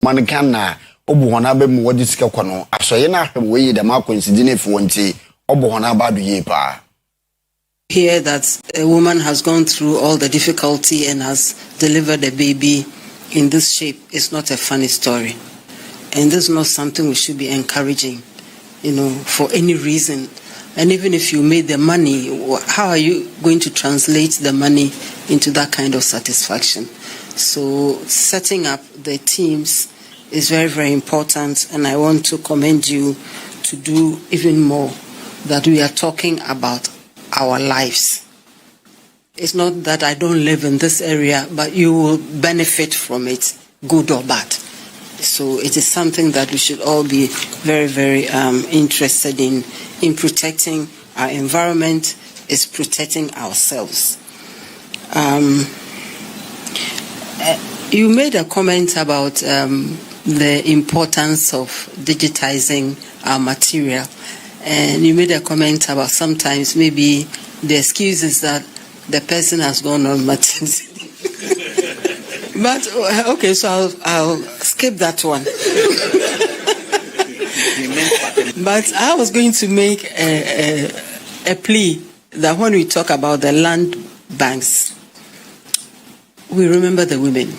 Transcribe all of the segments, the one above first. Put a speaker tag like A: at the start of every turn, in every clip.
A: Mankana obuhona be mu wodi sika kwano asoye na ahwem we de ma consider for nti obuhona ba do ye pa.
B: Hear that a woman has gone through all the difficulty and has delivered a baby in this shape is not a funny story. And this is not something we should be encouraging, for any reason. And even if you made the money, how are you going to translate the money into that kind of satisfaction? So setting up the teams is very, very important. And I want to commend you to do even more, that we are talking about our lives. It's not that I don't live in this area, but you will benefit from it, good or bad. So it is something that we should all be very, very interested in protecting our environment, is protecting ourselves. You made a comment about the importance of digitizing our material. And you made a comment about sometimes maybe the excuse is that the person has gone on maternity. But, okay, so I'll skip that one. But I was going to make a plea that when we talk about the land banks, we remember the women.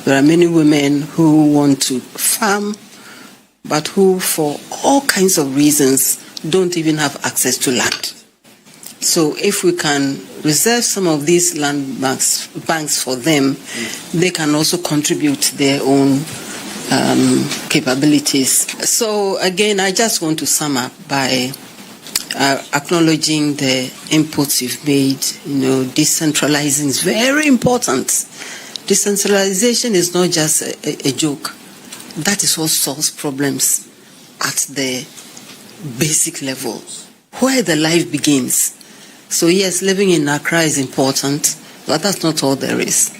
B: There are many women who want to farm, but who, for all kinds of reasons, don't even have access to land. So if we can reserve some of these land banks for them, they can also contribute their own capabilities. So again, I just want to sum up by acknowledging the inputs you've made. Decentralizing is very important. Decentralization is not just a joke. That is what solves problems at the basic level, where the life begins. So yes, living in Accra is important, but that's not all there is.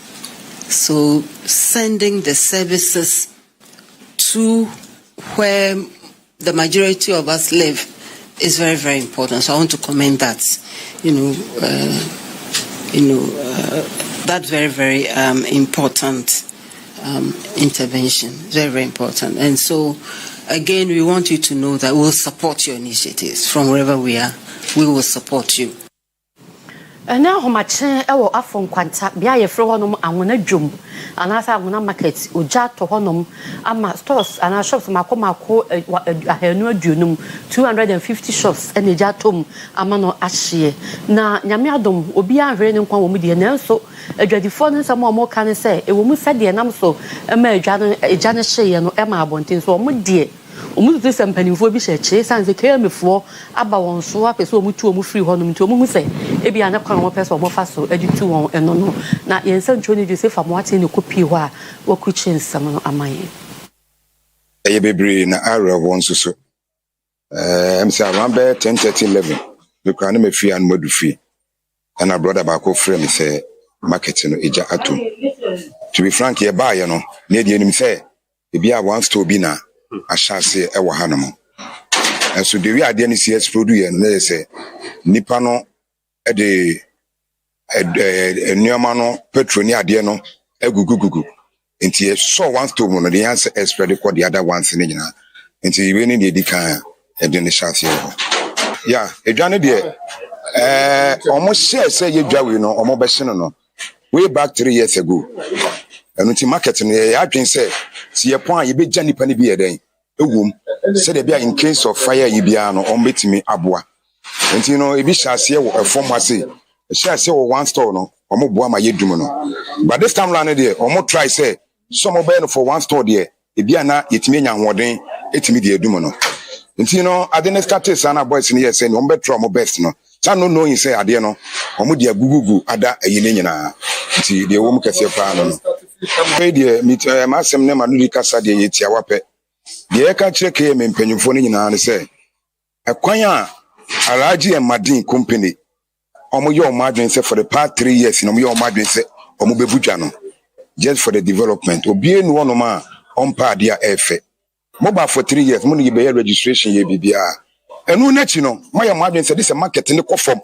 B: So sending the services to where the majority of us live is very, very important. So I want to commend that. That's very, very important intervention. Very, very important. And so, again, we want you to know that we'll support your initiatives from wherever we are. We will support you.
C: And now, how much our Afon Quanta, be I from honum, and when a jump, and as I want markets, or jar to honum, and my stores, and our shops, my comako, a henua dunum, 250 shops, and a jatum, a mano ashie. Now, Yamiadum, Obia, Renan Quamidi, so a dreadful phone, some more can say, a woman said the anamso, a mere Janet Shea and Emma Bontin, so my dear. This and penny for be chase and the care before about one swap is so much free honum to mu say, a be an upcoming person more fast so edit and no. Now, in some journey, you say from what in the copy what could change some am I?
D: A baby in area once so. I'm saying around 10, 13, 11. You can't make free and more free. And I brought a back of frame say, marketing, Eja Atum. To be frank, you buy, near the enemy say, if you wants to be now. I shall say, Ewa Hanamo. And so the way I didn't see us produce, and they say, Nipano, a Niamano, Petronia Diano, a gugu. Until you saw one to one, the answer is spread for the other ones in India. Until you win in the decay, and then the chance. Yeah, a Johnny dear, almost say you drive, almost no. Way back 3 years ago. And until marketing, I can say, see a point, you be Johnny Penny be a day. A womb said they be in case of fire, you be an or meet me abwa. And if you shall see a form, I say, shall say one store, no, or more boy my yedumono. But this time round, there, or more try say, some mobile for one store there, if you are not, it mean young one, it me the dumono. And I didn't start to say, boys in here saying, on better or best, no. Some no knowing say, I dear no, or would you Google, ada a yenina. See the woman can say, Dear, meet my some name and Lucas de Yetiawape. The Eka check him in Penufoni and say, a quaya, a large and Madin company. Omo your margin say for the past 3 years, no your margin say, Omo Bujano, just for the development. Obien one ma on par dia effect. Mobile for 3 years, money be registration ye BBR. And no net, my margin said this a market in the coffin,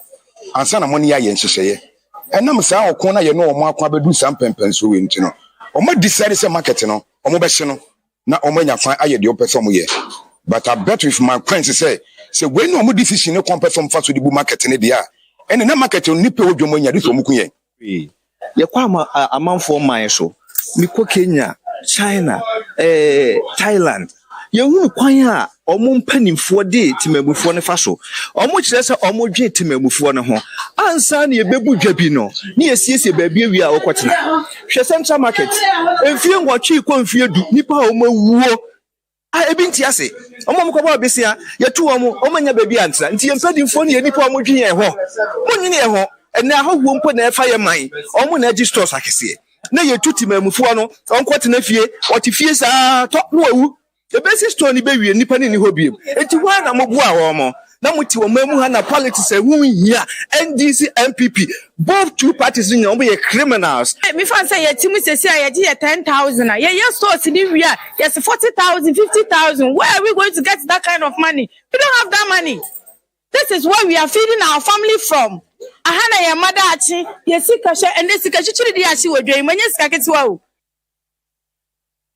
D: and son of money I and she. And I'm saying, corner, more do some pens who win, or more decided some market, or more na omanya kwan aye de opese omo ye. But I bet with my friends say when no decision no compare from fast with the market in the and na market on nipe odwomo nya this omukunye.
E: Ye kwa amanfo man so miko Kenya, China, Thailand. Ye hu kwan a omo mpanimfo de timamufo ne fa so. Omo kire se omo dwe timamufo ne ho. Ansa na ye bebu dwa bi no. Ne yesiesie ba bi awi a wokotena. Hwe Central Market. Emfie ngwatwe ko mfie du nipa omo wuo. Ebi nti ase. Omo mkoba besia ye tu omo nya ba bi antra. Nti ye mpanimfo ne ye nipa omo dwe ye ho. Munyine ye ho. Ene ahwo mpo na efa ye man. Omo na agi stores akese. Na ye tuti mamufo no onkotena fie. Oti fie sa to no awu. The basic store ni be wie nipa ni hobie enti wa na mobu a wo mo na muti wo mamu ha na politics e hu hia NDC MPP both two parties ni omo ye criminals
F: me fan say ye timu sesi a ye di 10,000 ye stores ni wie yes 40,000 50,000 where are we going to get that kind of money? We don't have that money. This is where we are feeding our family from. Ahana ye mother achi ye sika she and this sika chichiri di achi wodwe manye sika ketewa o.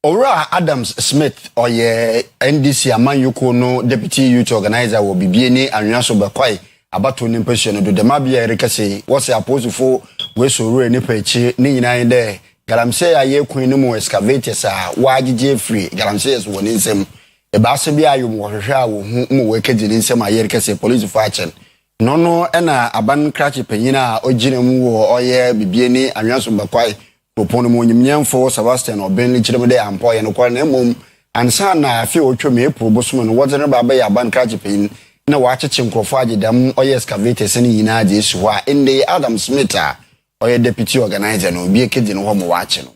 A: Ora Adams Smith oye NDC Amanyuko no deputy youth organizer wo bibie ni anwaso bakwai abato ni mpehye no do de mabia rekase wo se aposufo we soro ni pechi ni nyina de galamse aye kun ni mu excavators a waagije free galamse yes wo ni nsem e ba se bia ayom wo hwehwe a wo hu mu we kedi ni nsem aye rekase police for action no ena aban krachi penyina a ogine mu wo oye bibie ni anwaso bakwai opono mo nyimnyamfo Sebastian Obenli chiremde ampoye no kwara na mom ansa na afi otwome eprobosom no wodere baba ya ban kraje pin na waacheche nkrofo agedam oye excavators ni yina ade esu wa inde Adam Smith oye deputy organizer no bi ekedi no ho mo waache no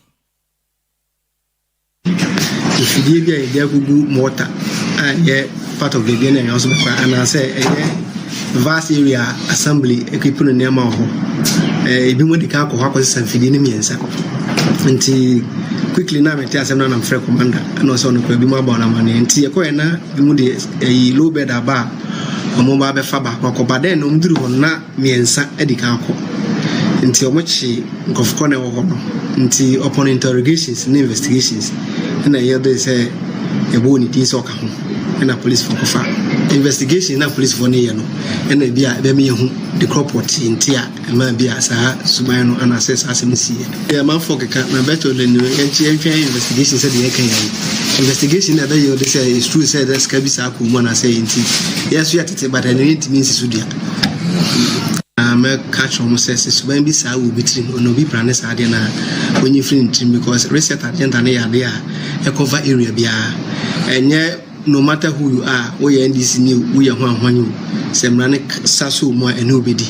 G: ifidie bia ide agugu mortar and part of the game and also and I say vast area assembly equipo no nema ho ebi mo dika akọ akwese sanfidie ni miensa nti quickly na meti asem na mfre commander and also no kwa bi mo aba na mane nti ekoye na bi mo de low bed aba omo ba be fa ba kwa bade no mduru ho na miensa edika akọ nti omo chi nkofko na wo ho no nti upon interrogations and investigations na ye dey say ebo ni tin so ka ho na police for kofa investigation na police for ne no na bia be me hu the property ntia ma bia sa suban no ana assess asemsi e man for keka na better le no enchi investigation said ye kan investigation na dey they say is true said that ska bisa ko mo na say nti yes we atete but any it means so dia me catch on say suban bi sa wo bitrim no bi plan sa de na onyi free team because reset agenda na ya dey e cover area bia enye no matter who you are, we NDC new, we are one semrane saso mo enu obedi.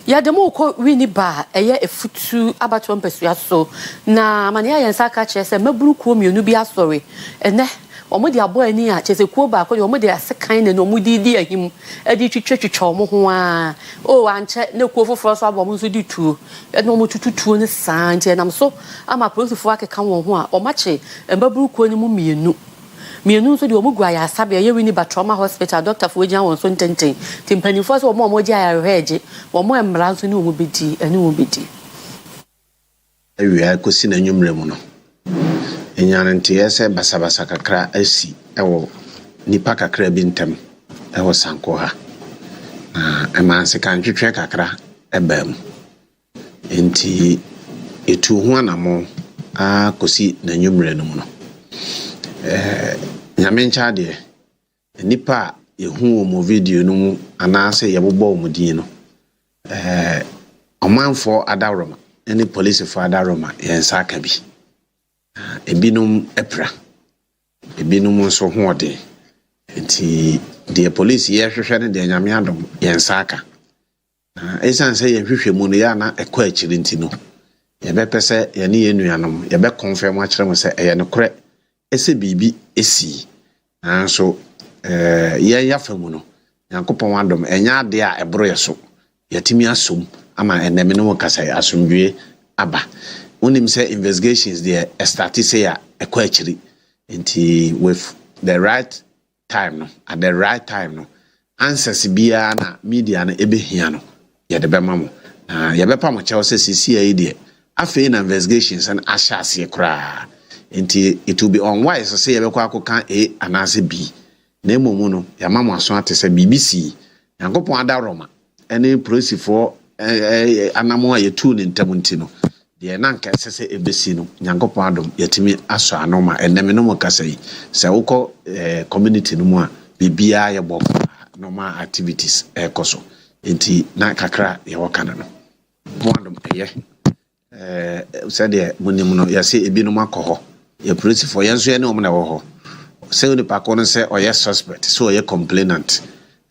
C: Ya demo ko wini ba eye efutu abato mpesua so na mania yensa ka chese maburu ko mienu bi asori ene omo di abo ani a chese kuo ba ko omo di asekan ne no mudi di ahim edi twetwetwa omo ho a o anche ne kuo foforo so abo mo so di tuo ene omo tututuo ne saa nti enam so ama police fo akeka won ho a omache maburu ko ni mu mienu mienu so di omugwa ya sabe ye wini ba trauma hospital doctor fo gyan won so ntenten timpani fo so omo gya ya reje omo emra so ni omo bedi ani omo bedi
H: awia kosi na nwumre mu no enyane ntiyese basabasa kakra asi ewo nipa kakra bi ntem ewo sanko ha emanse kan twetwe kakra ebam enti etu ho anamo kosi na nwumre no mu no nyamencha de nipa ehu mo video no mu anase yebobo mo din no omanfo adaroma any police for adaroma yensa ka bi ebinum epra ebinum so hoode enti the police ye hwehwe ne de nyame adom yensa ka esan say ye hwehwe mu no ya na ekọ akiri enti no ye be pese ye ne ye nuanom ye be confirm a kire mo say ye no kore ese bibi esi anso ye yafamu no yankopon adom enya ade a ebro yeso yatimi asom ama eneme no kasa asomdwe aba unim say investigations there start say ya ekwa akiri nti with the right time no at the right time no answers bia na media na ebehia no ye de bema mo ye bepa mo chew say CCA there afei na investigations and ashase kra nti it will be unwise to say yɛbɛkɔ akɔka A anaasɛ B na mmom no yɛama mo aso ate sɛ BBC Yankopɔn ada Roma ɛne polisifoɔ anamo a yɛtu ne ntam nti no deɛ nanka ɛsɛ sɛ ɛbɛsi no Yankopɔn adom yɛtumi asɔ ano ma ɛnɛme no mu kasa yi sɛ wokɔ community no mu a biribiara yɛbɔ normal activities ɛkɔ so nti na kakra yɛwɔ kana no mo adom ɛyɛ sɛdeɛ munim no yɛsɛ ebinom akɔ hɔ yɛ polisifoɔ yɛn nso yɛ ne ɔmo na ɛwɔ hɔ sɛ nipa kɔ no sɛ ɔyɛ suspect so ɔyɛ complainant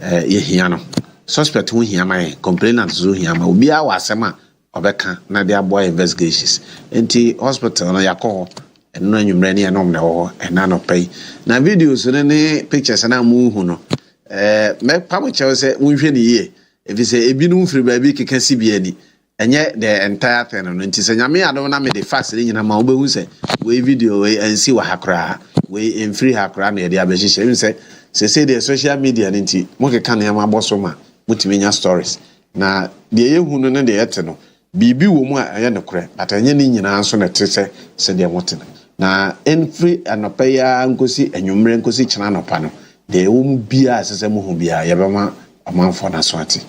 H: yɛhia no suspect ho hia ma yɛ complainant so hia ma obiara wɔ asɛm a ɔbɛka na de aboa investigations nti hospital no yɛakɔ hɔ ɛno anwummerɛ ne yɛnom na ɛwɔ hɔ ɛna nɔpɛ yi na videos no ne pictures na mu hu no mɛpa mo kyɛw sɛ wonhwɛ ne yie ɛfiri sɛ ebinom firi baabi keka si bi ani ɛnyɛ the entire thing no nti sɛ nyame adom na mede facts ne nyina ma wobɛhu sɛ wei video wei ansi wɔ ha koraa wei ɛmfiri ha koraa na yɛde abɛhyehyɛ ɛmu sɛ sɛsɛ deɛ social media no nti mokeka nneɛma abɔ so ma motumi nya stories na deɛ yɛhu no ne deɛ yɛte no biribi wɔ mu a ɛyɛ nokorɛ but ɛnyɛ ne nyinaa nso na ɛte sɛ sɛdeɛ mote no na ɛmfiri anɔpa yi a nkosi anwummerɛ nkosi kyena anɔpa no deɛ ɛwɔ mu biaa ɛsɛ sɛ mohu biaa yɛbɛma amanfoɔ no aso ate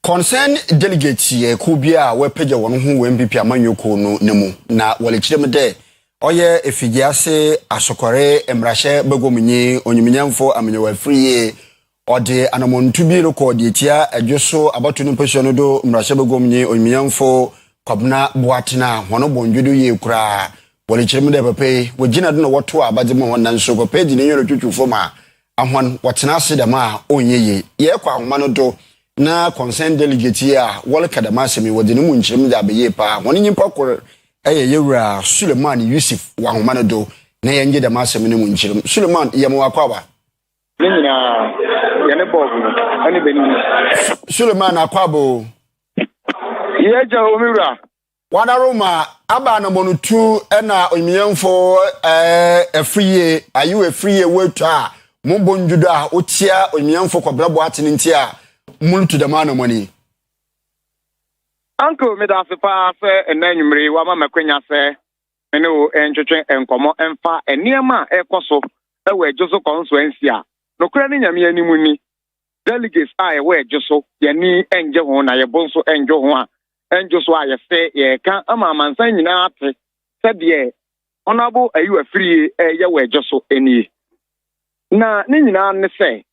A: concern delegate ku bia we page won ho MPP amanyoko no nemu na wale kirem de oye efigiase asokore emrahye bagomnyi onyumnyamfo amenyewa free ode anamontu bi record etia adwoso abato no pension no do emrahye bagomnyi onyumnyamfo kwabna boatena hono bonjudo ye kura wale kirem de pepe wogina do no woto abaje mo won nanso ko page ne yoro twutwufo ma ahwan wotena ase de ma onyeye ye kwa ahoma no do na concern delegate ya wala kadama semi wode no munchirem da beye pa woni nyimpa kor yewura Suleiman Yusuf wa homano do na yenje da masemi no munchirem Suleiman yemo akwa ba
I: nyina yene bobu ani beni
A: Suleiman akwa bo
I: yeja omiwura
A: wana Roma aba na monutu na onyemfo afriye ayu afriye wetu a mumbonjudo a otia onyemfo kwabrabo atene ntia muntu da mana money
I: uncle me da sepa se enanwumre wa ma makwanya se ene o entwetwe enkomo emfa eniema ekoso ewe ejoso constituency a nokura ne nyame animu ni delegates a ewe ejoso yani enje ho na yebo nso enjo ho a enjoso a yese ye ka ama mansan nyina ate se de honorable ayu afrie ye we ejoso eni na ne nyina ne se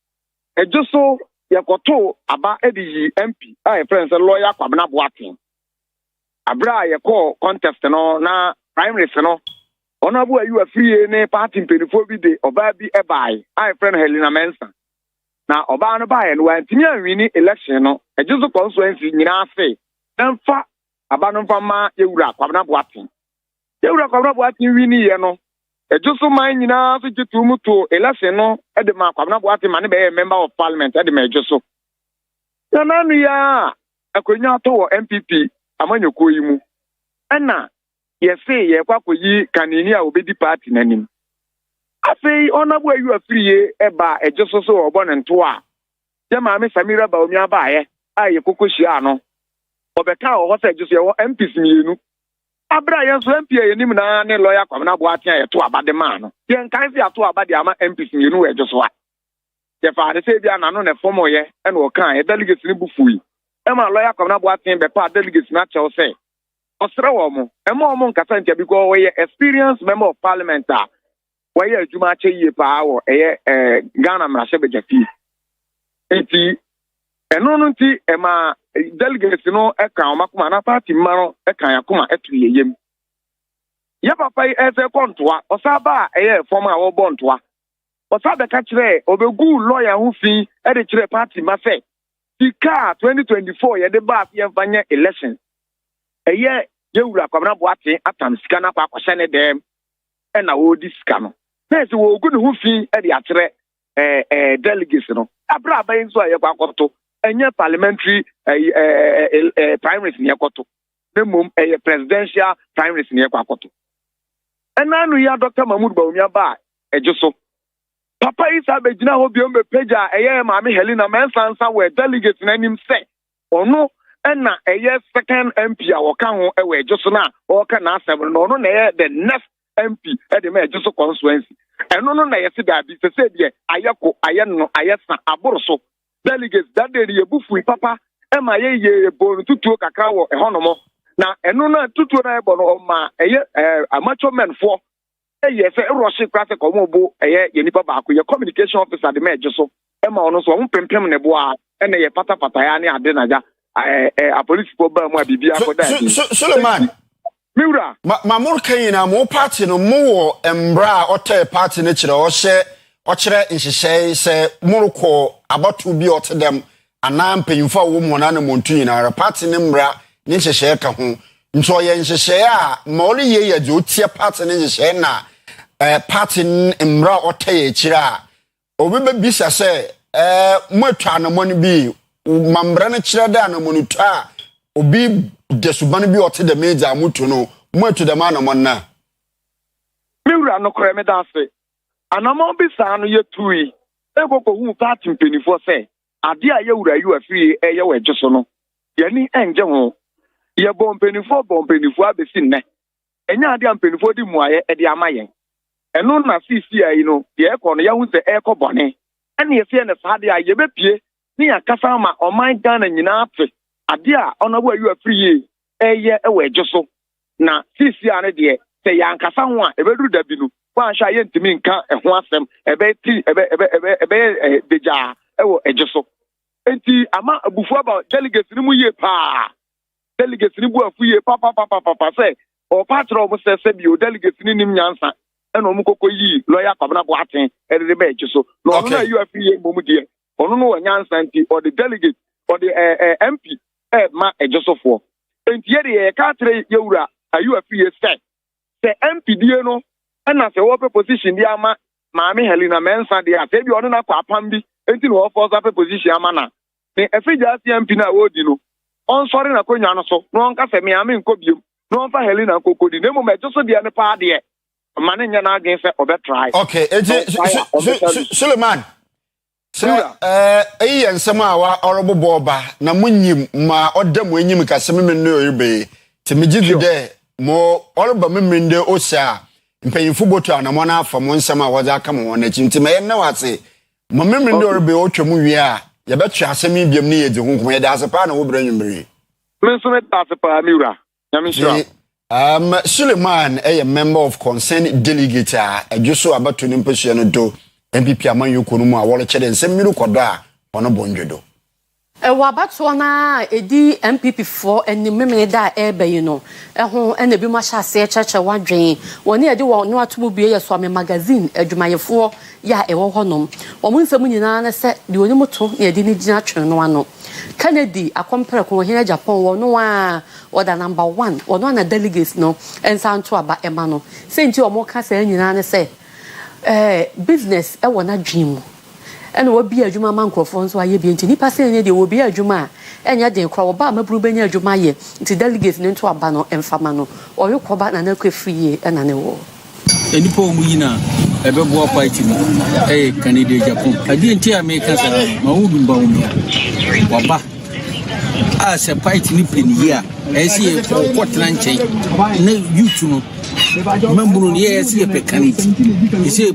I: ejoso yakoto aba ediji MP a friends lawyer kwabna boatin abra yako contest no na primaries no onabu ayu afrie ne party mpelifo bi de oba bi ebai a friend Helena Mensa na oba no bae no antimi anwini election no ejuzo constituency nyina afe namfa aba no mfa ma yewura kwabna boatin wini ye no ejuso man nyina so jitu muto election no ede ma kwabna boatin ma ne be member of parliament ede ma ejuso ya nanu ya akonya to wo MPP amanyoko yi mu ana yese ye kwakoyi kanini a obedi party nanim afei onabo ayu afiriye eba ejuso so obo ne nto a je ma me Samira ba omi abaye a ye kokohia no obeka wo se ejuso ye wo MPs mienu abra yen so MP yenim na ne lawyer kwamna boatin ayeto abade ma no yen kan se ato abade ama MPs mienu ejuso a ye fa de se bia na no ne form ye e na o kan e delegate ni bufui e ma lawyer kwamna boatin be pa delegate na chew se osre wo mo e ma mo nkasa ntia because we experienced member of parliament a we adwuma che yie pa wo Ghana mrahye bejafi enti eno no nti e ma delegates no e kan omakoma na party maro e kan yakoma etu yeyem ya papa ese kontoa osaba form a wo bontoa osaba ka kire obegu lawyer hu fi e de kire party ma se sika 2024 ye de ba ye fanya election yewura kwabna boate atam sika na kwa kwahye ne dem e na wo di sika no na se wo ogu ne hu fi e de akire delegates no abra ba nso aye kwa kwato enye parliamentary primaries ne yakoto nemom presidential primaries ne yakoto enanu ya Dr. Mahmoud Bawumia ba ejuso papa isa begina ho biom be peja maame Helena Mensa nsa we delegate nanim se ono na second MP a woka ho ejuso na woka na asem no ono na the next MP at the major constituency. And no, I said that it's said, Ayako, Ayano, Ayasa, Aboroso, delegates that day, a buffy papa, MIA, born to Kakao, a honomo. Now, and no, to my a macho man for. Yes, a Russian classic or mobile, Yenipa Baku, your communication officer at the major so Emma on so one pem bois and a pata patayani at dinner. A police problem might be for that.
A: Suleiman
I: Mura,
A: Mamur Kayina, more party no more and bra or tear party nature or share or chere in she say Morocco about to be to them and I'm paying for woman and a montuna a party nimbra, ninja share kahun. Nso ye nhyehyɛ moli ye do tie party ne nhyehyɛ na party mra otaye kyira obi be bisa sɛ motwa na moni bi mamra ne kyira da na moni twa obi desuban bi ote de meja mutu no motu de ma na monna
I: miwura no kore me da se anamo bisa no ye tui ekoko hu party mpenifo sɛ ade a ye wura yu afiri eye weje so no ye ni enje ho ye bompenifo abesi nne enya ade ampenifo di muaye e di amayen eno na sisi ayi no ye ko no ye hu se e ko bone ene ye se ne sade a ye bepie ni akasa ma oman Ghana nyina afe ade a onabo ayu afiri eye e weje so na sisi ane de se ya ankasa ho a ebeduru da bi no wan hwa ye ntimi nka ho asem ebe deja ewo eje so enti ama abufu aba delegates ni mu ye pa delegates ni bu afuye papa say o patro mo se bi o delegates ni nim nyansa e no mo kokoyi lawyer kwabna bo aten e de be so no no you afuye mo mu de ono no nyansa nti or the delegate or the MP ma ejosofo enti ye de ka tre yewura ayu afuye se MP die no na se wo position di ama maami Helena Mensa de ase bi ono na kwa pam bi enti no force up position ama na ne efija MP na wo di no on sorry na konya no so no nka se me ame nkobiem no fa Helena kokodi nemu mejo so de ne pa de mane nya na agen se obetry
A: okay Suleiman ensem a wa orobobo ba na munyim ma odam enyim ka se me no yobe te megidi de mo oroba memende osa mpanyimfo boto anamo na afa mo nsem a woza aka mo na chimti me na wase mo memende orobe otwam wie a ye betwa asemi biam ne ye de honhom ye da asepa na wo bra nwumre
I: me so meta asepa miura nyame sure
A: Suleiman a member of concerned delegate adwoso abato ne mpehye no do MPP amanyo kono mu a wole chede nsem miru kodo a ono bonjodo
C: wabato na edi MPP for eni memene da ebe no ho ena bi ma hya se cheche wadwen woni edi wo no atomu bie ye so ame magazine adwumayefo ya ewo honom wo mu nsem nyina na se de oni moto na edi ni gina twen no ano Kennedy akompere ko hina Japan wo no a oda number 1 wo no na delegates no ensanto aba ema no se nti o mo ka se nyina na se business e wo na dream ene wo bia adwuma ma nkrofo nso aye bi nti nipa se ne de wo bia adwuma enya de kro wo ba maburu benya adwuma ye nti delegates ne nto aba no emfama no oyo koba na na kwefie ena ne wo
J: enipa omu yina ebebo party no Canada Japan adi nti America sa ma wo bi ba wo waba as a party ni premier esi ko tlanchen na youth no membro ni esi pekaniti esi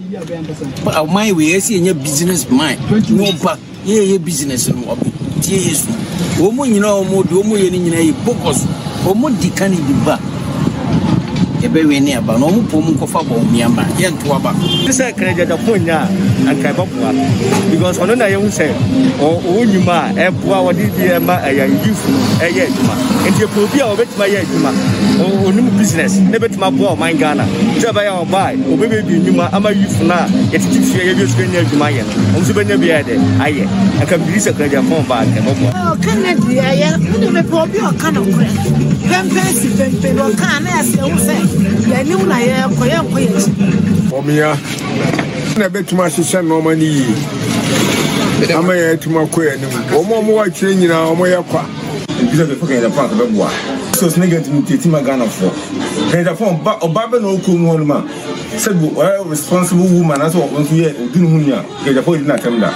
J: my way esi nya business mind no ba ye business no obi tie yesu wo mo nyina wo mo ye ni nyina ye focus wo mo dikani bi ba ebe we ni aba no mo pom nkofa ba omiamba ye nto aba
K: say Canada Japan nya ankai babua because ono na ye hu say o nyuma e boa wodi bi ma ya youth ye aduma enti ko bi a obetima ye aduma onum business ne betima boa o man Ghana say ba ya o buy obebe bi nyuma ama youth na ye titifie ye bi so nya aduma ye o so benya bi ya de aye aka bi say Canada Japan ba ankai babua
F: Canada ya no me po bi o kana ko pempe no kana ya se hu say ya ni una ye koye
L: Omia na betuma hyehyɛ noma ni yi ama ya tuma koye ni omo wa kire nyina omo ya kwa
M: bisa be fucking the park be boa so snigant muteti magana for Canada phone ba oba na okom ho no ma said responsible woman as what want to hear odinu hu nya Canada phone na temda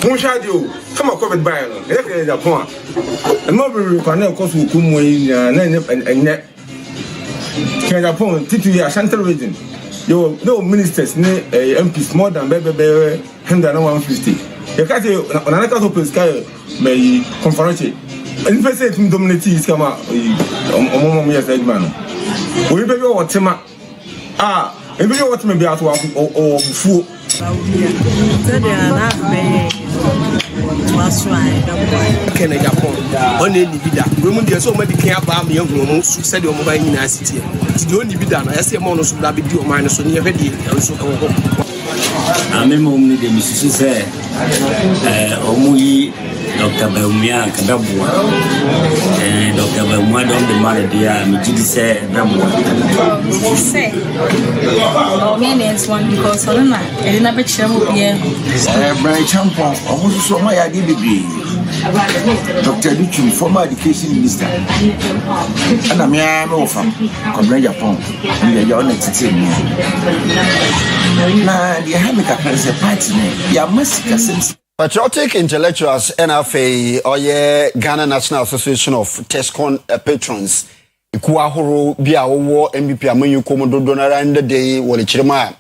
M: mo shade o kama covid buy no e Canada phone e no be kwa na koso okom mo yi na enye Japan, TTV, Ashanti region. No ministers, MPs more than 150. You can't say, on another open sky, may conference. And if I say to dominate is come out, yes, man. We be what Tima. If you want me be out of or fool.
N: Can I Japan? Only Nibida. Women, there's so many care about me, young woman, said your mobile in a city. It's the only bidder. I see a monos would be due minus on your head.
O: I'm a moment, the Mrs. say, Omui, Dr. Baumia, Kadabua, and Dr. Baumia, the Maradia, Mijidi say,
P: say, means one because I don't know, I didn't have a channel here.
Q: My champion, almost so my idea be Dr. Duchin, former education minister, and I'm a no from Japan, and the young now, the Hamika is a party, ya must
A: Patriotic Intellectuals NFA or Ghana National Association of TESCON patrons. Ikuahoro bia wo MPP amanyu komodo donara in the day wole chirema.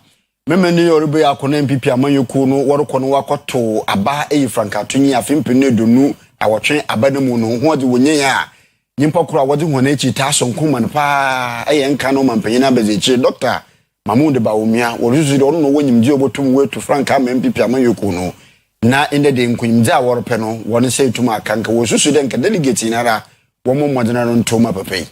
A: Memeni yorube akona MPP amanyu no warokono wakoto aba frankatunyi afimpene donu awotwe abademu no ho de wonye ya. Nyimpa kura wode hone echi taso nkuma pa nka no mampanyi na bezechi Dr. Mamunde Baumia woruzu do no wonyimdi obotum wetu franka MPP amanyu no. Na in the day nkunyimdi aworope no woni say tuma kanka wo susu de nka delegate nara wo modena no ntoma papai.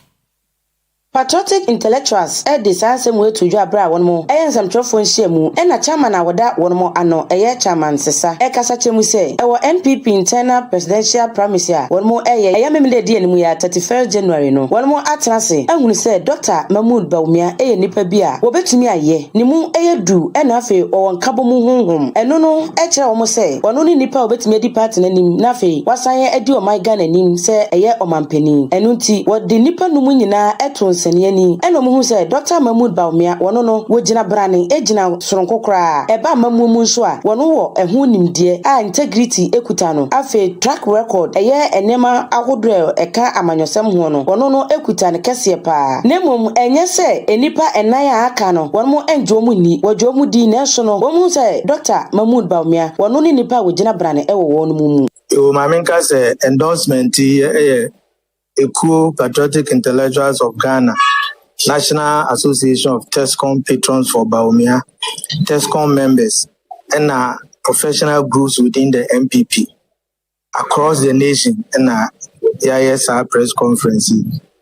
R: Patriotic Intellectuals the same way to Jabra one more. Some trophon shemu, and a chairman awada one more ano, a chairman sessa. Kasa chemu say, our MPP internal presidential promise ya, one more I am in the DNMUya 31st January no. One more atnase, and when said Dr. Mahmoud Baumia, nipa bia, wobetumi aye, nimu du, and afe, or on kabomu home, and no, echa almost say, one only nipa obetumi di partner nim, nafe, was I do my gun and nim, say a year or mampeni, and unti, what the nipa numunina etons. Eno mu say Dr. Mahmoud Baumia wono no wogina brane ejina soronko kra eba mamumu nso a wono wo ehu nimdie a integrity ekuta no afi track record eye enema ahodre eka amanyosem ho no wono no ekuta ne kese pa nemom enye se enipa enan aka no wono mo enjomu ni wojomu di na so no womu say Dr. Mahmoud Baumia wono ni nipa wogina brane ewo wono mumu
S: o maamenka say endorsement Equal Patriotic Intellectuals of Ghana, National Association of TESCON patrons for Baumia, TESCON members, and professional groups within the MPP across the nation, and AISR press conference.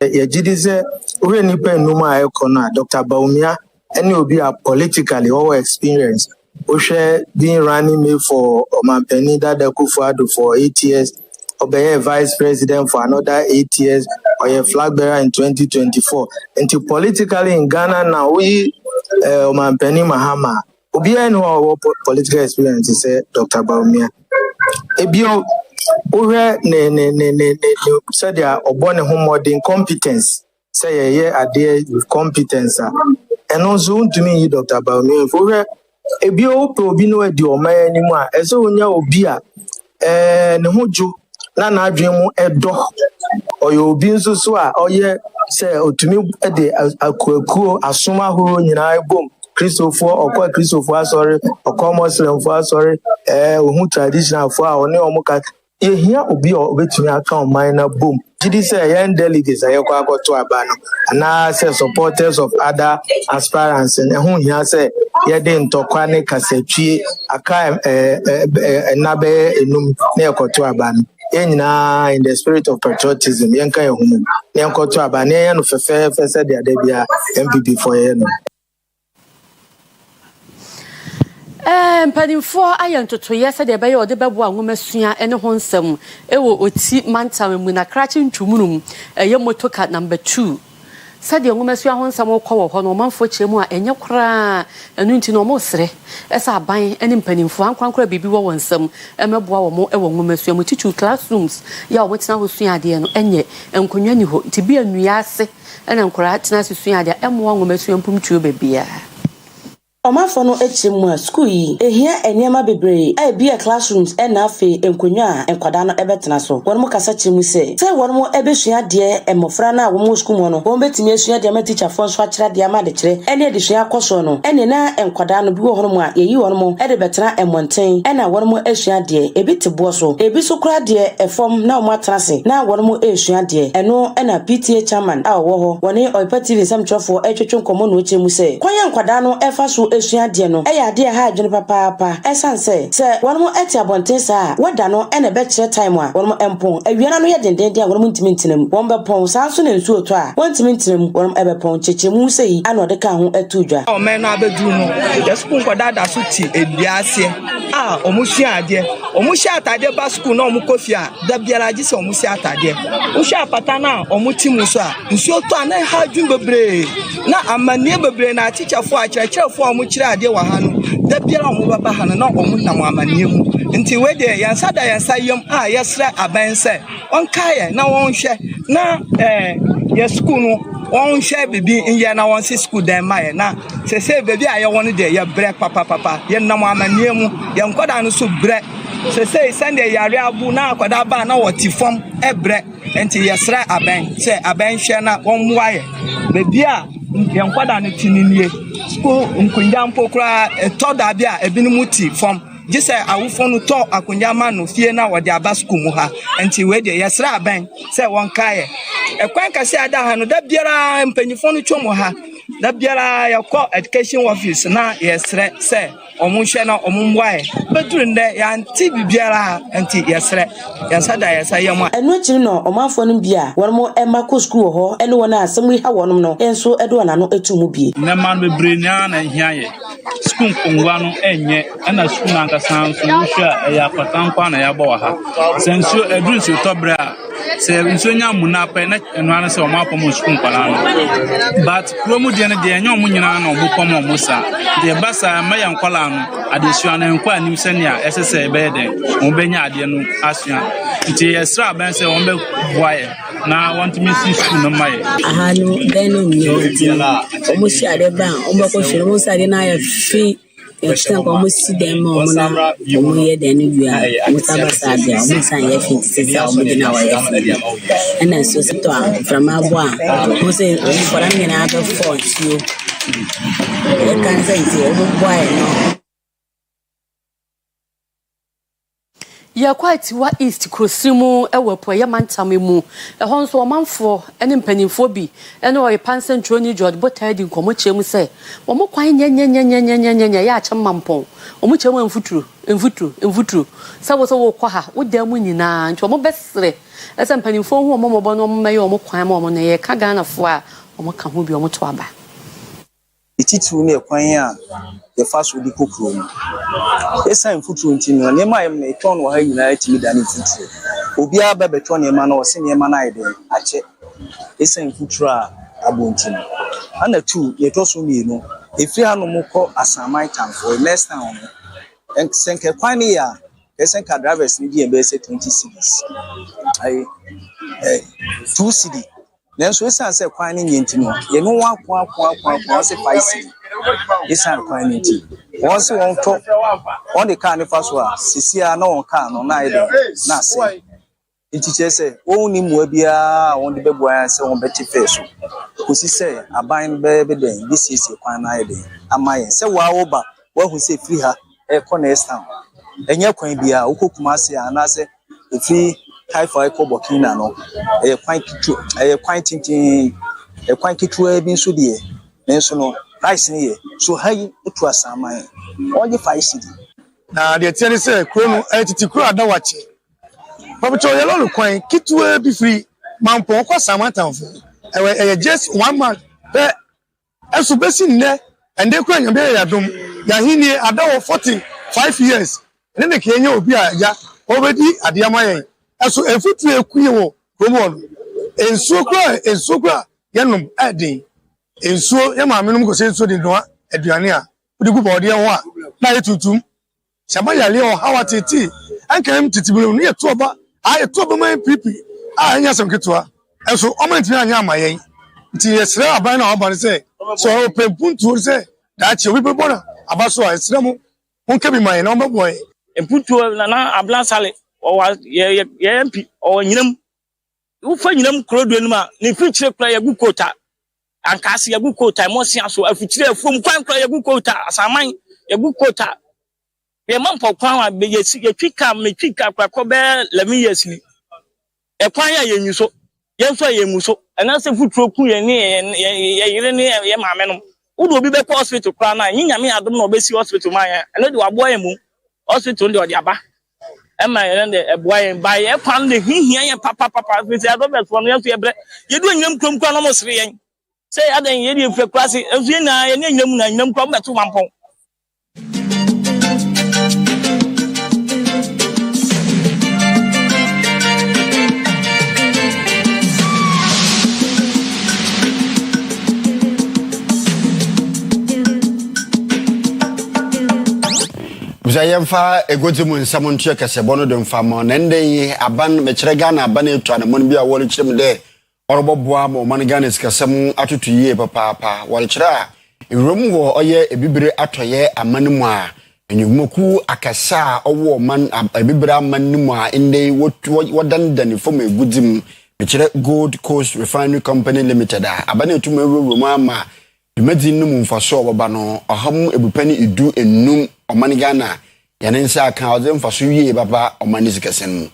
S: Yejidise, we nipa numa ekona Dr. Baumia, and you be a politically over experience. Oshe been running me for Omampeni Dada Kufuado for 8 years. Obey vice president for another 8 years, or a flag bearer in 2024. Until politically in Ghana now, we Mampeni Mahama, Obia no political experience, say Dr. Baumia. Ebio, Ure ne said they are born a home modern competence. Say a year a day with competence. And also to me, Dr. Baumia, Ure Ebio Probino di Omaya anymore. As so when you Obia, Nemuju. Na adwemu edo oyo obi nso so a oye se otumi de akuakuo asoma horo nyina ebom Christopher okwa Christopher asori okwa Muslim for asori ohun traditional for a oni omuka ehia obi obetumi aka oman na bom gidi se yan delegates ayekwa akoto aba no na se supporters of other aspirants and ehun hia se ye de ntokwa ne kasatwie aka nabe enum na ekoto aba no in the spirit of patriotism, yanka yahumu. Yanko to abane no fefe said the adebia MPP for you.
C: Mpanimfo ayantoto yesterday be o de bebo anwomasua ene ho nsam ewo oti mantam mu na krachi ntwumunum eye motoka number 2 said young Messia Honsam call on manfo chemu enye kra enu nti no mo sere esa aban ene mpanimfo ankwankra bibi wo wonsam emeboa wo mo ewo Messia mo teach classrooms ya wo tina ho sua ade no enye enkonwa ni ho nti bi anua ase ene nkra tina se sua ade emo wo Messia mpum tuo bebia
R: Omafo no echemu a school yi ehia eniema bebree bi a classrooms na afi enkonwa a enkwada no ebetena so won mo kasa chemu se won mo ebesua de emofra na wo mo school mo no won betimi esua de ma teacher fo so akira de ma de kire ene edesua akoso no ene na enkwada no bi wo hono mo a yeyi won mo de betena emonten na won mo esua de ebi tebo so ebi so kura de efom na mo atrase na won mo esua de eno na PTA chairman a wo ho woni Oyerepa TV samtrofo etwetwe nkomo no chemu se kwanya enkwada no efa so esua de no eya de ha adwene papa esanse se won mo eti abonten sa wada no ene be kire time a won mo empon awiana no ye denden de a won mo ntimi ntinam won be pon sanso na nsu oto a won ntimi ntinam won ebe pon chechemu se yi ano de ka ho etudwa
N: o men no abedu no the school kwada da so ti eduase omuhia ade omuhia atade ba school na omukofia da biara ji se omuhia atade ohia apata na omutimu so a nsu oto a na ha dwun bebre na amanie bebre na teacher fo a kirechefo omukire ade wa ha no da biara omubaba ha no na omunam amanie mu nti we de yansa da yansa yam a yesra abense onkaye na wonhwe na ye school no won hwe bibi nye na won si school dan maye na se bebi aye won de ye bre papa ye nam amanie mu ye nkoda no so bre se Sunday yare abu na akoda ba na woti fom ebre enti yesra aben se aben hwe na won muaye bebi a ye nkoda no tininie school nkunja mpokura toda bia ebinimu ti fom jise awufo no to akonjama no fie na wode aba school mu ha enti we de yesra aben se won kae ekwan kase ada ha no da biara mpanyifo no twomo ha da biara yakọ education office na yesre se omunhwe na omumwae beduru nde ya nti bibiara enti yesre yasada yesayema
R: eno chiri no omafo no bia won mo emako school ho ene wona asem ha wonum no enso edo na no etumu bie
T: na man bebre nya na hiaye school kongwa no enye na school na nkasa so hwa ya kwatankwa na ya bo ha senso eduru so tobra se nso nya munape na eno an se omafo mo school kwala no but promo de ne de enya omunyina na obukom omusa de basa maya nkwala no adesua na nkwa anim senia esese be de obenya ade no asua nti yesra ben se won be boye na want me see school no maye
U: ahanu denu nyoti omusi ade ban ombako hwere mo sade na ya fi extend omusi dem mo na omuye denu bia musabasa bia omusan ya fi sisa omudi na wa ya ena so sito from abwa mo se for am na be for you e kan say ti o boy no
C: ya quite wa east krosimu ewepo ya mantame mu ehon so omanfo ene mpanimfo bi ene Oyerepa Central ni George Botadi nkomo chemu se omo kwan nya ya acha mampon omo chemu enfuturu sabo so wo kwa ha wo da mu nyina nti omo besre ese mpanimfo hu omo mobo no maye omo kwan ma omo ne ye ka Ghana fo a omo ka ho bi omo to aba
E: ititu ne kwan a ye fa so di kokro no esa mfuturu nti no ne ma yem na eton wo ha nyina atimi da ne mfuturu obi a ba beto ne ma na o se ne ma na ide ache esa mfuturu a abonti no ana tu ye to so mi no efi hanu mo ko asamai tamfo next time no enke kwan ne ya esenka drivers ni bi be say 20 cities ai 2 city nenso esa se kwan ne nyenti no ye no akwa se 5 city esa kwan ne ti won se won to on the car ne fa so a sisia na won car no na ide na se ntiche se won ni mu bia won de beboa se won beti face kosi se aban be den this is kwan na ide amaye se wa oba wa hu se free ha e ko next town enye kwan bia ukokuma se ana se free Taifa eko Burkina no kwan tintin kwan kitu e bi so de nenso no rice ne ye so hayi etu asaman onye 5 cedi
V: na de tiene se kro no etiti kro ada wache papacho ye lo kwan kitu e bi free mampon kwa samantan fo just 1 month pe esu besi nne ende kro anya be ya dom ya hini ada wo 45 years ne ke nya obi a ya obedi adiama yen eso efutu ekuye wo promo ensuo kwa yenom adin ensuo ye ma menum ko se ensuo de no aduane a odi gu bode ho a na yetutum shaba yale o hawa tete ankam titibulu no yetoba ayetoba man pipi anya sam ketwa eso o man tin anya amayen nti yesra aban na oban se so pempuntu se da che obi bebona abaso a esremu wonka bi man na ombeboy
B: emputu na abla sale o wa ye MP o nyinam wo fa nyinam krodo anuma ne fichire kra ye gukota ankase ye gukota mo sia so afichire afom kwan kra ye gukota asaman ye gukota ye mampo kwan wa be ye twika me twika kra ko be 11 years ni e kwan ya ye nyuso ye nso ye muso ana se futuro ku ye ne ye yire ne ye maame no wo do obi be ko hospital kra na nyinya me adom na obesi hospital man ya ana de wabo ye mu hospital de odi aba Emma and the boy by a pan the here papa with the other from the you doing them come almost saying say other than for class as you know and them come back to one point.
A: Zayemfa egotimu nsam ntwe kasebono de mfamo nende aban mekire Ghana aban etwa na mon bia wole kirem de oroboboa ma man Ghana sikasem atutu yie papa wole kira ewrum wo oye ebibire atoye amanimu a enyumoku akasa owo man ebibire amanimu a inde wodandan fom egudim mekire Gold Coast Refinery Company Limited aban etum ewrum ama Imagine no mfaso obaba no aham ebupani idu enum omani Ghana yane nsa aka ode mfaso wie baba omani sikasem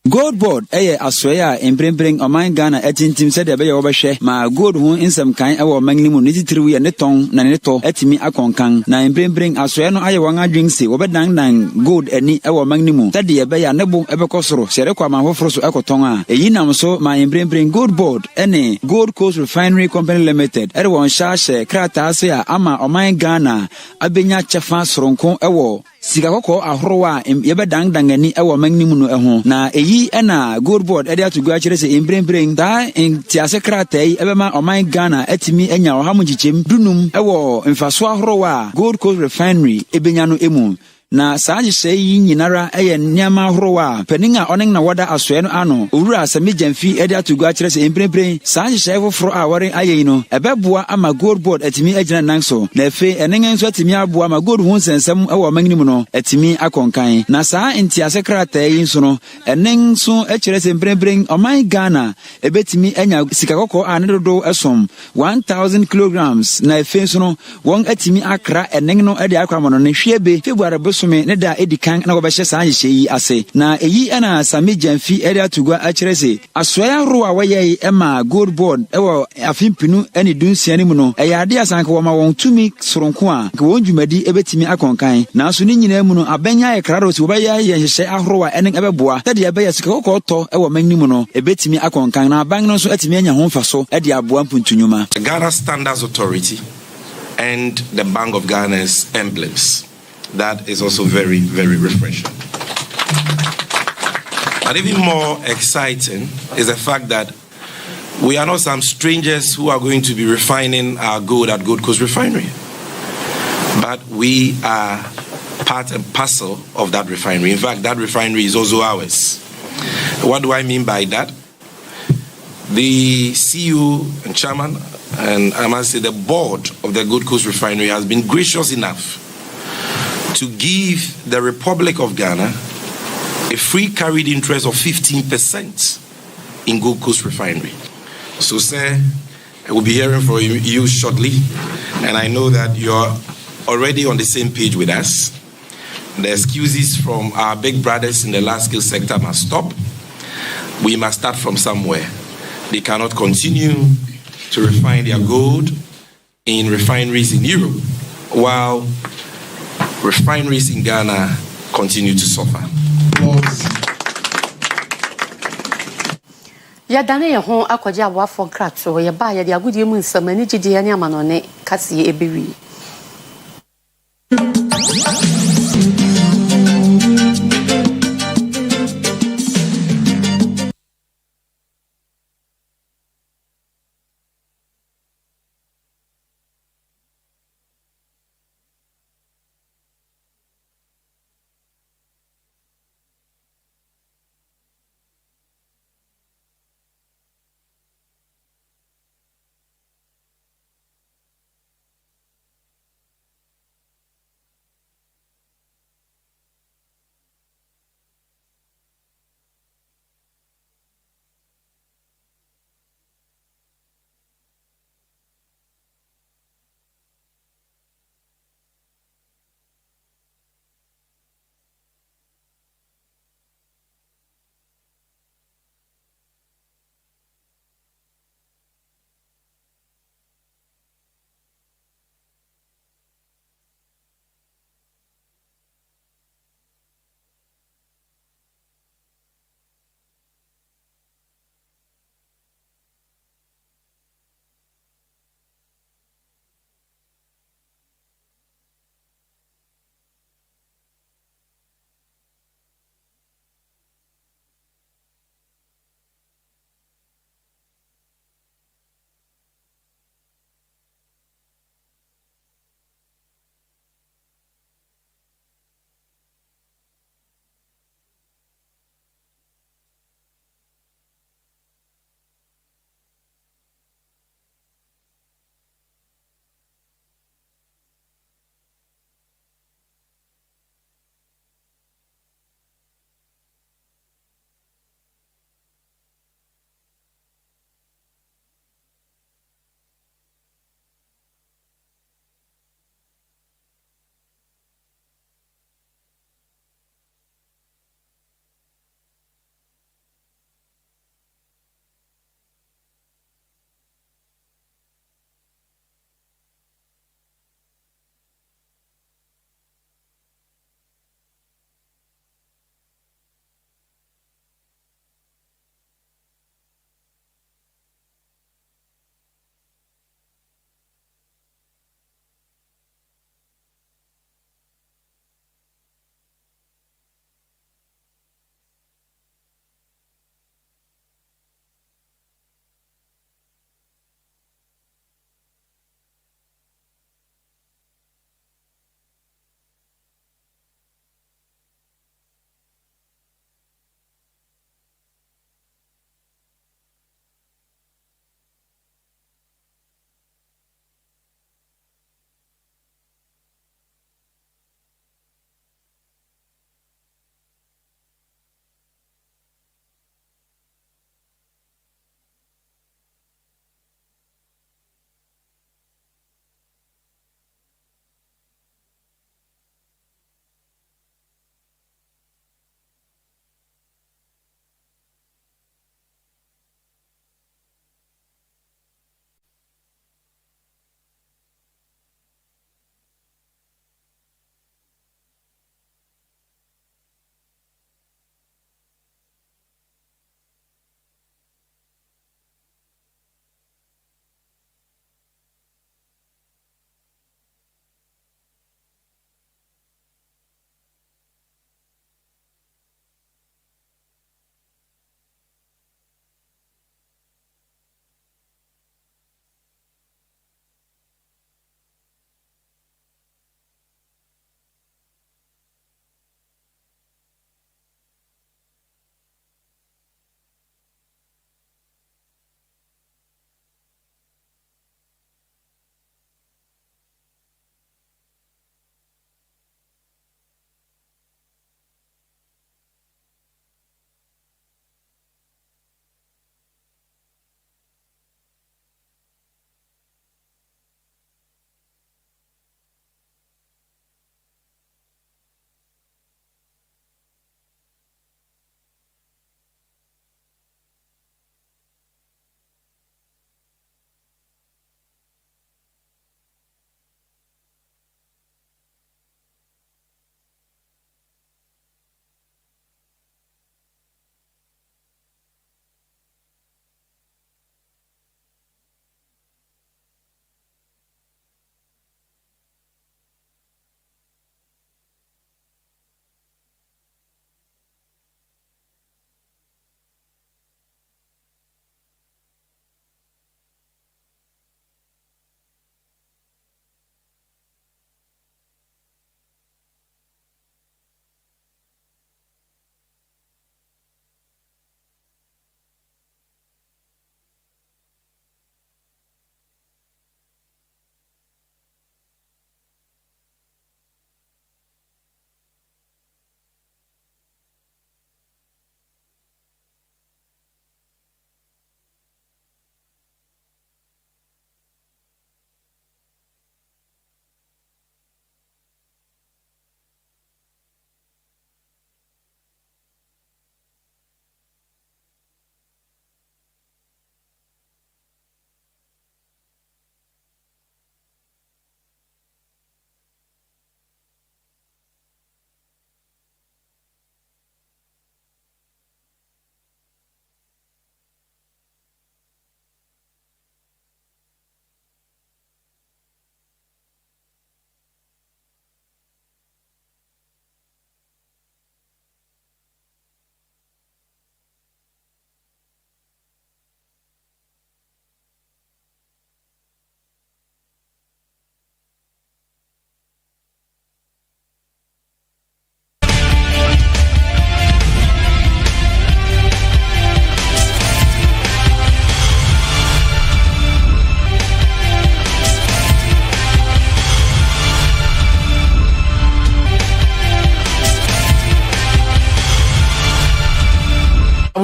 D: Gold board asoya embrembring oman Ghana etintim se de be ye obehwe ma gold hu insem kan ewo magnimu ne titiriwe ye ne ton na ne to etimi akonkan na embrembring asoya no aye wan adwense obedan dan gold ani ewo magnimu se de ye be ya nebo ebekosoro sere kwa ma hoforo so ekoton a eyi nam so ma embrembring gold board ene Gold Coast Refinery Company Limited ere won shashe krata se a ama oman Ghana abenya chefa soronko ewo sika kokko ahorowa yebedan dangani ewo magnimu no eho na eyi ena Gold board ede atugu akire se embrembring da entiase kratai ebema oman Ghana etimi enya ohamu chichem dunum ewo mfaso ahorowa Gold Coast Refinery ebenya no emu na saajise yi nyinara eye nyama horowa peninga onen na wada asoe no ano owura asami jamfi ede atugu akire se embrembring saajise foforo a wore ayi no ebeboa ama Gold board etimi agina nanso na efe enengen so etimi aboa ama gold hu nsensem ewo magnimu no etimi akonkan na saa entiase krata yi nso no enen so akire se embrembring oman Ghana ebetimi enya sika kokko anedodo esom 1000 kilograms na efe nso no won etimi akra enen no ede akwa mono ne hwebe February some ne da edikan na wobehye saa yi ase na eyi ana sami jamfi ere atugwa akire se asoya ro a waye ema Gold board ewo afimpinu ene dunsia ne mu no eyade asanka wo ma won tumi soronko a ke won dwumadi ebetimi akonkan na so ne nyina mu no abenya ye kraro si wobeya ye hyehyɛ ahoro a ene ebeboa tade ebaya sika kokɔ tɔ ewo magnimu no ebetimi akonkan na aban no so etimi anya ho mfaso ede aboa mpuntunyuma.
W: The Ghana Standards Authority and the Bank of Ghana's emblems. That is also very, very refreshing. But even more exciting is the fact that we are not some strangers who are going to be refining our gold at Gold Coast Refinery. But we are part and parcel of that refinery. In fact, that refinery is also ours. What do I mean by that? The CEO and chairman, and I must say the board of the Gold Coast Refinery has been gracious enough to give the Republic of Ghana a free carried interest of 15% in Gold Coast Refinery. So, sir, I will be hearing from you shortly, and I know that you're already on the same page with us. The excuses from our big brothers in the large-scale sector must stop. We must start from somewhere. They cannot continue to refine their gold in refineries in Europe, while refineries in Ghana continue to suffer.
C: Ya dane ye ho akwaje aboafo krato ye ba ye de agudie mu nsamani gidi ye ne amanone kase ebewi.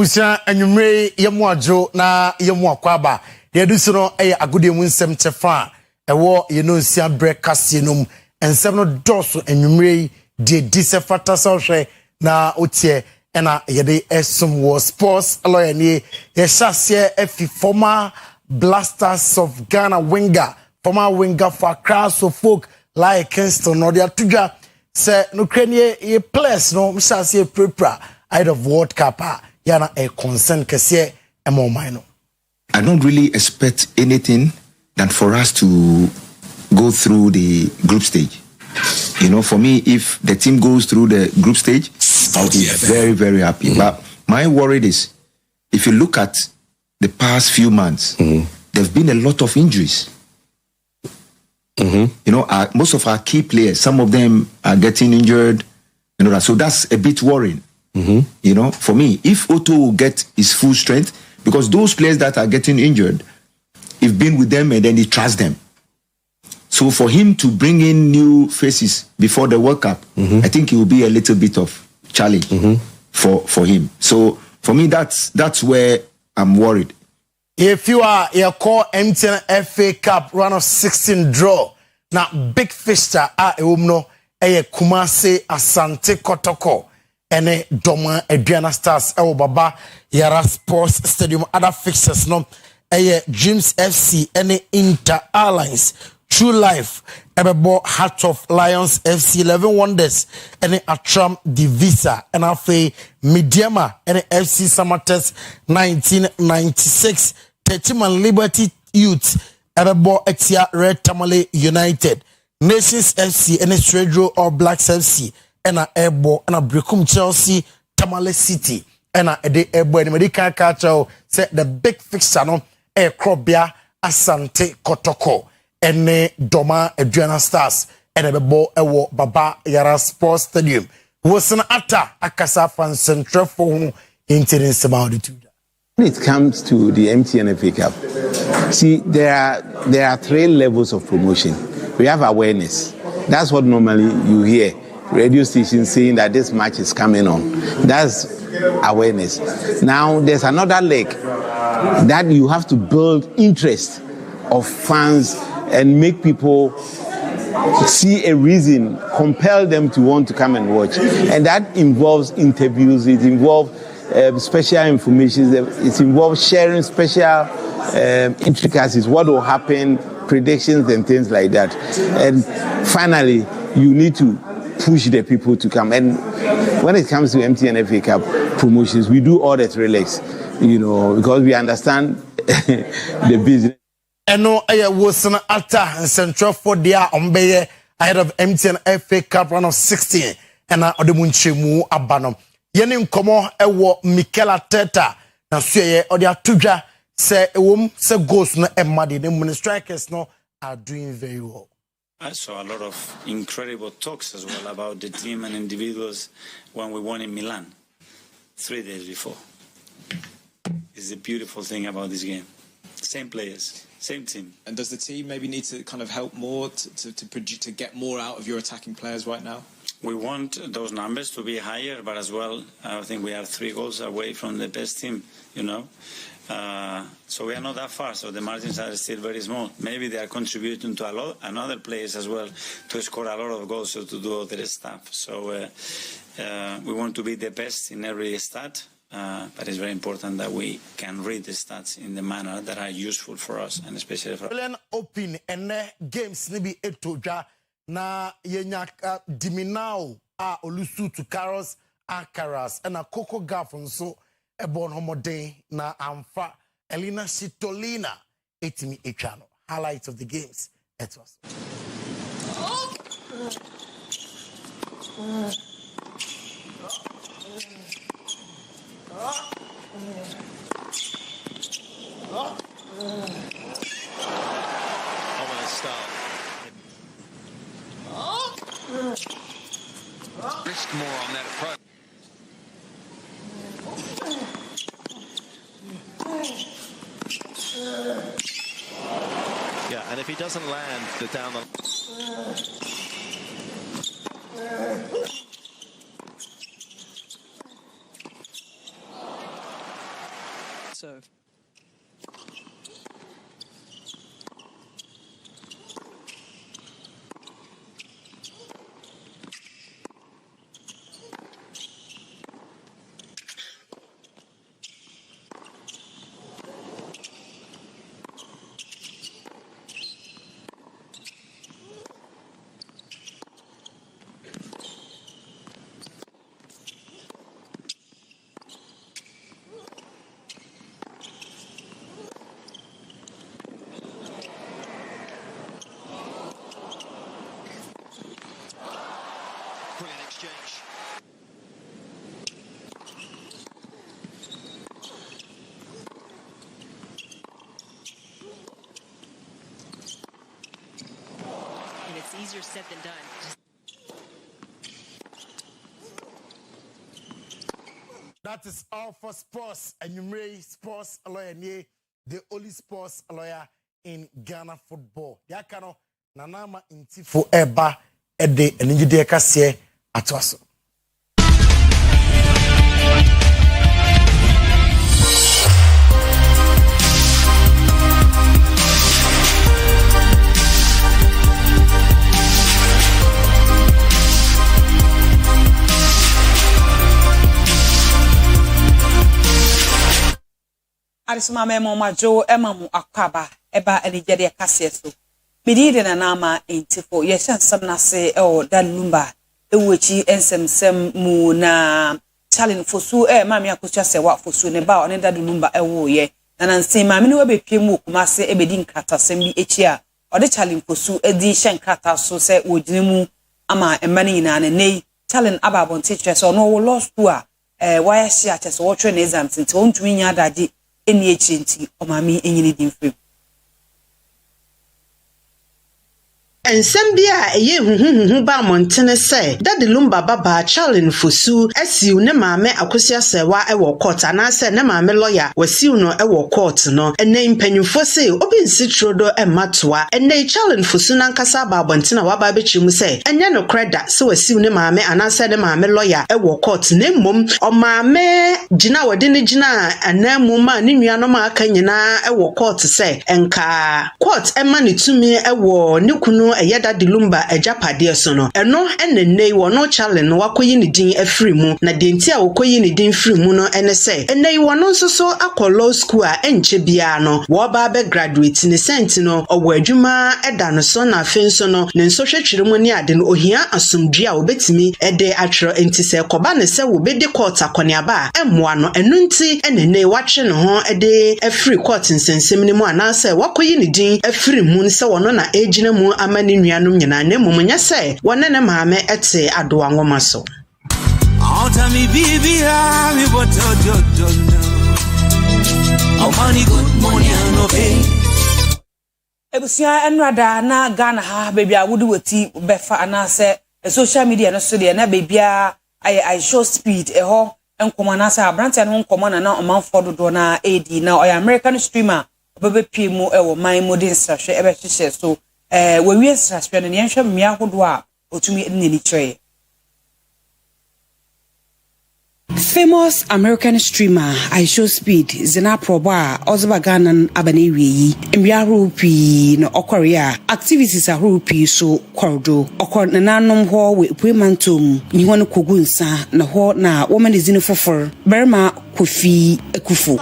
V: Abusia anwumre yemu adwo na yemu akwaba de du so no agode mu nsem chefa ewo ye no nsia breakfast yenum ensem no doso anwumre de disefata so hwe na otie na ye de esum wo sports lawyer ni ye hyase efi former Blasters of Ghana former winger for Accra so folk like Kingston no dia tudwa se no krenie ye players no hyase prepra out of World Cup yana a concern kese emomai.
Q: I don't really expect anything than for us to go through the group stage. You know, for me, if the team goes through the group stage, I'll be very, very happy. Mm-hmm. But my worry is, if you look at the past few months, there've been a lot of injuries. You know, most of our key players, some of them are getting injured. You know, so that's a bit worrying. You know, for me, if Otto will get his full strength, because those players that are getting injured, he's been with them and then he trusts them. So for him to bring in new faces before the World Cup, I think it will be a little bit of challenge for him. So for me, that's where I'm worried.
V: If you are your call MTN FA Cup round of 16 draw, now big fixture umno Kumasi Asante Kotoko. Ene Doma Adriana Stars Baba Yara Sports Stadium other fixtures no Dreams FC ene Inter Airlines True Life Ebebo Heart of Lions FC 11 Wonders ene Atram Divisa and afe Mediama ene FC Samates 1996 30man Liberty Youth Ebebo Etia Red Tamale United Nations FC ene Stradro All Blacks FC ena ebo ena Brekum Chelsea Tamale City ena ede ebo ene medika kacho say the big fixture no Krobia Asante Kotoko ene Doma Adriana Stars ene bebo ewo Baba Yara Sports Stadium wosana ata akasa fan central for intending semauditude.
G: When it comes to the MTN FA Cup, see there are 3 levels of promotion. We have awareness. That's what normally you hear. Radio stations saying that this match is coming on. That's awareness. Now there's another leg that you have to build interest of fans and make people see a reason, compel them to want to come and watch. And that involves interviews, it involves special information, it involves sharing special intricacies, what will happen, predictions and things like that. And finally, you need to push the people to come. And when it comes to MTN FA Cup promotions, we do all the 3 legs, you know, because we understand the business.
V: Eno wosana ata and central for dia ombeye ahead of MTN FA Cup round of 16 and odemunchemu abanom. Yeni nkomo ewo Mikel Arteta na suye odi atudwa se ewom se goals no emade the strikers no are doing very well.
O: I saw a lot of incredible talks as well about the team and individuals when we won in Milan 3 days before. It's the beautiful thing about this game. Same players, same team.
H: And does the team maybe need to kind of help more to get more out of your attacking players right now?
O: We want those numbers to be higher, but as well, I think we are 3 goals away from the best team, you know. So we are not that far, so the margins are still very small. Maybe they are contributing to a lot, and other players as well, to score a lot of goals, so to do other stuff. So we want to be the best in every stat, but it's very important that we can read the stats in the manner that are useful for us, and especially for us.
V: Open and games nibi etoja na yenyaka diminao olusu to caros akaras and a coco gafonso ebon homoden na amfa Elina Sitolina etimi echano. Highlights of the games. It was.
I: Ominous start. Risk more on that approach. Yeah, and if he doesn't land the down the...
F: serve.
I: Brilliant exchange.
F: And it's easier said than done.
J: That is all for sports. And you may sports lawyer near the only sports lawyer in Ghana football. Yakano nanama inti for eba ede and you de kase atwaso.
F: Arisma memo majo emamu akaba eba enigede kase so. Bidide na nama intifo yeshan samna se o dalumba ewechi ensem mu na challenge fosu mami akosia se wa fosu ne ba one dalumba ewo ye na nansi mami ne wabepie mu kuma se ebedi nkata sem bi echi a ode challenge fosu edi hyen nkata so se wodine mu ama emani nyina ne nei challenge ababon teacher so no wo lost to a why she at so wo twe na exams nti ontumi nya adade eni echi nti o mami enyini dimfrem.
R: Ensembia eye huhuhu ba montene se Daddy Lumba baba challenge fosu asiu ne maame akosia sewa ewo court anase ne maame lawyer wasiu no ewo court no ene mpanyufo se obi nsitrodo ematoa ene challenge fosu nankasa ba bontene wa ba bechimu se enye no creda se wasiu ne maame anase ne maame lawyer ewo court ne mom o maame gina wode ne gina anamu ma ne nuano ma aka nyina ewo court se enka court ema ne tumi ewo ne kunu Daddy Lumba ejapade so no eno enenei wono challenge no wakoyi ne din afiri mu na denti a wakoyi ne din afiri mu no ene se enei wono nsoso akọ law school a enche bia no wo ba be graduate ne sent no owo adwuma eda no so na afenso no ne nso hwetwere mu ne ade no ohia asomdua obetimi ede atro enti se koba ne se wo be de court akoniaba emmoa no enu nti enenei watwe ne ho ede afiri court nsensem ne mu anase wakoyi ne din afiri mu se wono na ejina mu ama ne nuanom nyina ne mumunya se wone ne maame ete adoa ngoma so
K: Otami bibia mi botojojo Omani good morning no pay
F: Ebusia enrada na Ghana ha baby a wudi wati befa anase social media no so de na baby I show speed eho enkomo na sa abrante no nkomo na omanfo dodo na AD na oya American streamer obebe pie mu ewo man modern strahwe ebe hyehyɛ so we wi strahwe no ne nhwe mmea hodo a otumi nni kyerɛ. Famous American streamer I show speed zina proba ozoba Ghana abane wiyi mbia rupi no okorea activities a rupi so kordo okor nanom ho we puemantom ni hono kogunsa na ho na woman zina fofor berma kofi ekufu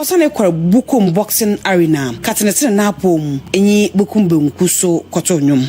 F: Osane kwa bukum boxing arena katenetene na apom enyi bukum benku so koto nyum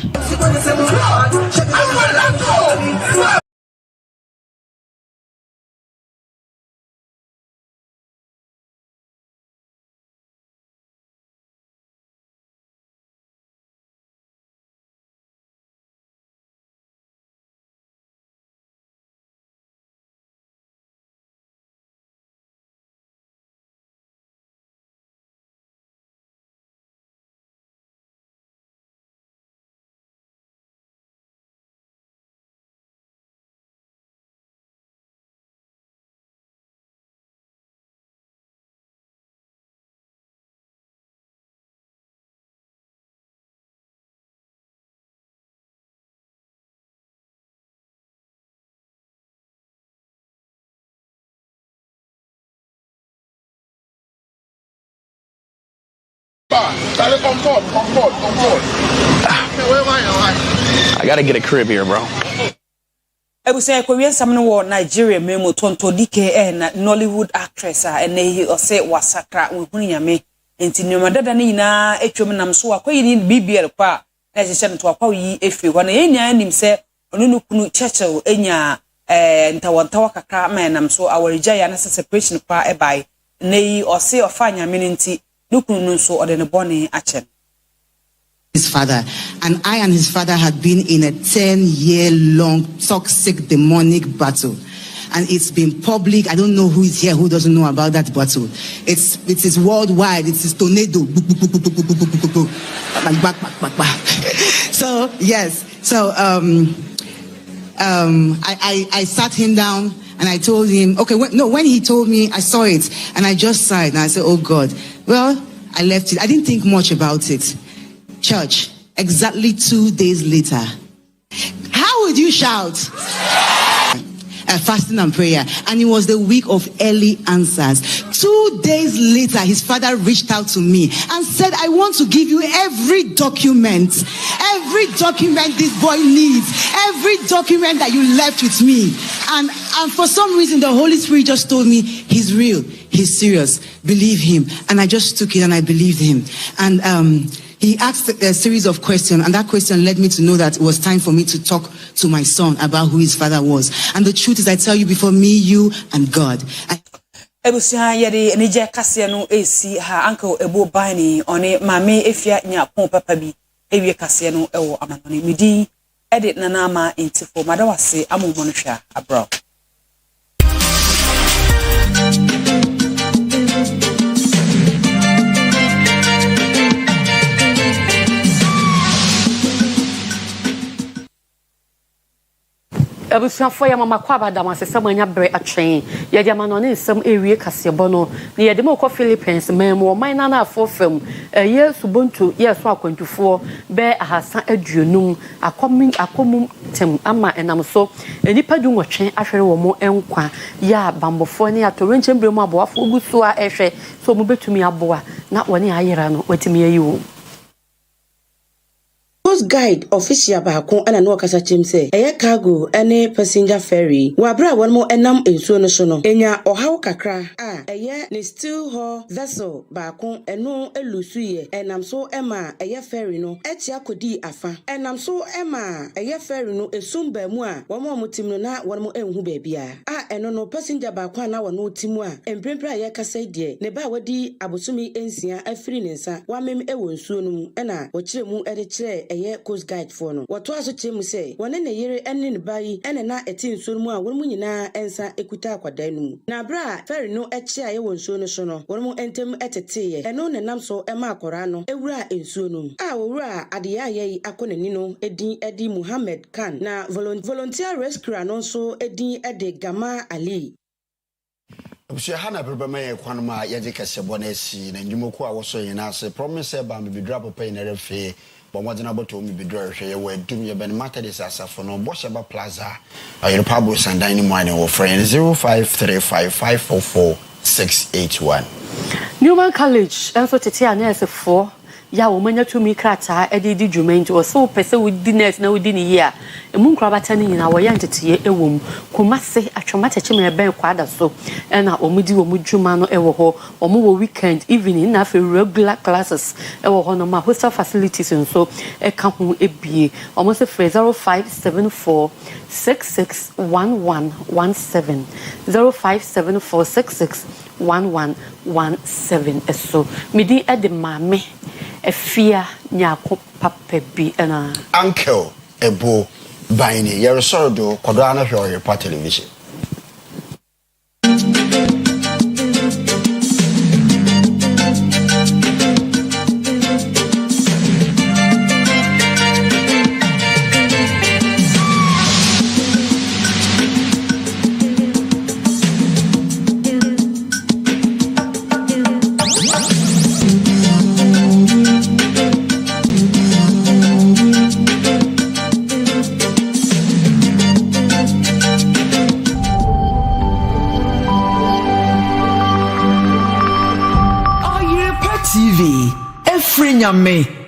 L: I gotta get a crib here, bro.
F: Ebusaya Korean samno wo Nigeria memo tonto dike na Nollywood actress a ene o se wasakra wo hunu nyame enti nyoma dada ne nyina etwom nam so akoyi ni BBL kwa na je to akwa yi efi ho na yenya anim se onu no kunu Churchill enya ntawantawa kakra ma nam so awarija ya na separation kwa ebai nei o se ofa nyame nti nukunu no so ode ne bone achen
M: his father, and I and his father had been in a 10-year-long toxic demonic battle, and it's been public. I don't know who is here who doesn't know about that battle. It is worldwide. It is tornado. So yes, so I sat him down and I told him, okay, when he told me, I saw it and I just sighed and I said, oh God. Well, I left it. I didn't think much about it. Church, exactly 2 days later, how would you shout? Fasting and prayer, and it was the week of early answers. 2 days later, his father reached out to me and said, I want to give you every document this boy needs, every document that you left with me. And for some reason, the Holy Spirit just told me, he's real, he's serious, believe him. And I just took it and I believed him. And he asked a series of questions, and that question led me to know that it was time for me to talk to my son about who his father was. And the truth is, I tell you, before me, you, and God.
F: Ebusia yede nije kase no esi ha uncle ebo bani one mame efia nya pon papa bi ewie kase no ewo amanone midi edit na na ma intifo madawase amomo no hwa abro.
C: Abusuafo ya mama kwa bada masesam anya bre atwen ye dia manone nsam ewie kasebo no ne ye de mo ko Philippines memo man na na afofam ye subontu ye so akwantufo be ahasa aduonum akomum tem ama enam so enipa du nwotwe ahwere wo mo enkwa ya bambofo ne atorenche mbre mu aboafo gusu a ehwe so mo betumi aboa na woni ayera no watimi ayiwo
R: Coast Guide official baako ana no kasa chimse eye cargo ene passenger ferry wa bra won mo enam ensuo no so no enya ohaw kakra eye ne still ho vessel baako eno elusuye enam so ema eye ferry no etia kodi afa enam so ema eye ferry no esumba mu a wo mo mutim no na won mo enhu ba bia eno no passenger baako na won otimu a emprempra eye kasa die ne ba wadi abosumi ensia afiri ne nsa wa mem ewo nsuo no ena wo kire mu ede kire Coast Guide for no wato aso chemu say wone ne yere enne ne bayi ene na eti nsuo mu a won mu nyina ensa ekuta akwadan nu na bra ferry no echi aye won nsuo no so no won mu entem eteteye eno ne nam so ema akora no ewura ensuo no owura adeya aye akonani no edi Muhammad Khan na volunteer rescue no so edi ede Gama Ali
A: Obse hana beba ye kwanuma ye de kasebo na esi na ndwumoko a wo so yin na se promise ba me bidra papa yin refe bon wadina boto mi bidra hwe ye wadum ye ben matter this asafo no bo sheba plaza Oyerepa bo sandan ni mwane wo friend 0535544681
C: Newman College enso tete a na esefo ya wo manya tumi krata edidi dwumenti o so pese wudi net na wudi ni year emu nkrabata ni nyina wo ya ntete ewom kumase atwomata chime ben kwada so na omudi wo mudwuma no ewo ho omo wo weekend evening na fe regular classes ewo ho no ma hostel facilities nso eka ho ebie omo se 0574661117 0574661117 eso midi ede mame efia nyako papa bi na
A: uncle ebo baini yere sordo kodo na hwe Oyerepa television
N: nyame